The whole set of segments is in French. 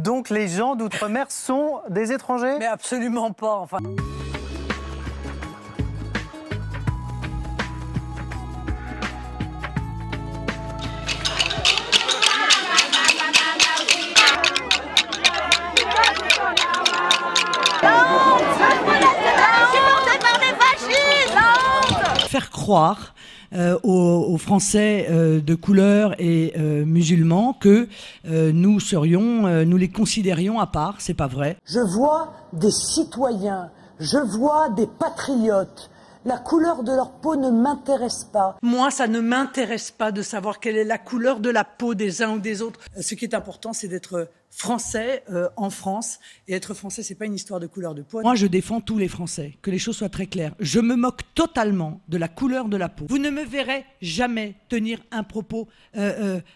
Donc les gens d'outre-mer sont des étrangers? Mais absolument pas, enfin. Faire croire aux Français de couleur et musulmans que nous les considérions à part, c'est pas vrai. Je vois des citoyens, je vois des patriotes. La couleur de leur peau ne m'intéresse pas. Moi, ça ne m'intéresse pas de savoir quelle est la couleur de la peau des uns ou des autres. Ce qui est important, c'est d'être français en France. Et être français, c'est pas une histoire de couleur de peau. Moi, je défends tous les Français, que les choses soient très claires. Je me moque totalement de la couleur de la peau. Vous ne me verrez jamais tenir un propos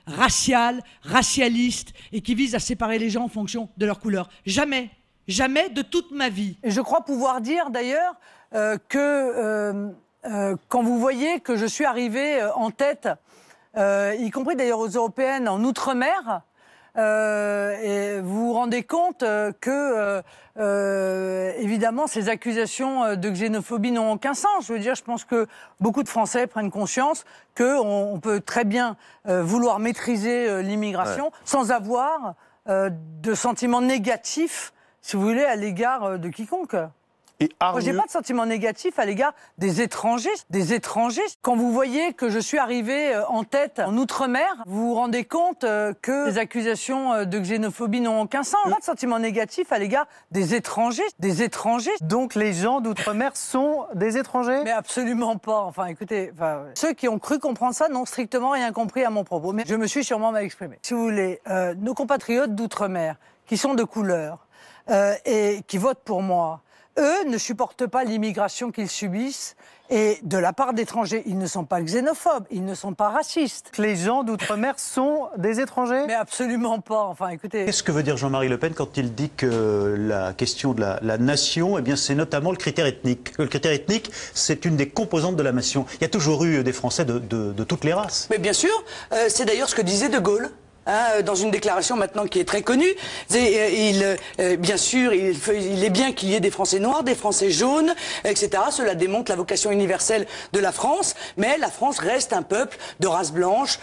racial, racialiste, et qui vise à séparer les gens en fonction de leur couleur. Jamais. Jamais de toute ma vie. Et je crois pouvoir dire d'ailleurs que quand vous voyez que je suis arrivée en tête, y compris d'ailleurs aux européennes en Outre-mer, et vous vous rendez compte que, évidemment, ces accusations de xénophobie n'ont aucun sens. Je veux dire, je pense que beaucoup de Français prennent conscience qu'on peut très bien vouloir maîtriser l'immigration sans avoir de sentiments négatifs, si vous voulez, à l'égard de quiconque. Moi, j'ai pas de sentiment négatif à l'égard des étrangers. Quand vous voyez que je suis arrivée en tête en Outre-mer, vous vous rendez compte que les accusations de xénophobie n'ont aucun sens. Pas de sentiment négatif à l'égard des étrangers. Donc les gens d'outre-mer sont des étrangers? Mais absolument pas. Enfin, écoutez, ceux qui ont cru comprendre ça n'ont strictement rien compris à mon propos. Mais je me suis sûrement mal exprimé. Si vous voulez, nos compatriotes d'outre-mer, qui sont de couleur et qui votent pour moi, eux ne supportent pas l'immigration qu'ils subissent et de la part d'étrangers. Ils ne sont pas xénophobes, ils ne sont pas racistes. Les gens d'outre-mer sont des étrangers? Mais absolument pas, enfin écoutez... Qu'est-ce que veut dire Jean-Marie Le Pen quand il dit que la question de la nation, eh bien, c'est notamment le critère ethnique? Que le critère ethnique, c'est une des composantes de la nation. Il y a toujours eu des Français de toutes les races. Mais bien sûr, c'est d'ailleurs ce que disait De Gaulle. Dans une déclaration maintenant qui est très connue, bien sûr, il est bien qu'il y ait des Français noirs, des Français jaunes, etc. Cela démontre la vocation universelle de la France, mais la France reste un peuple de race blanche,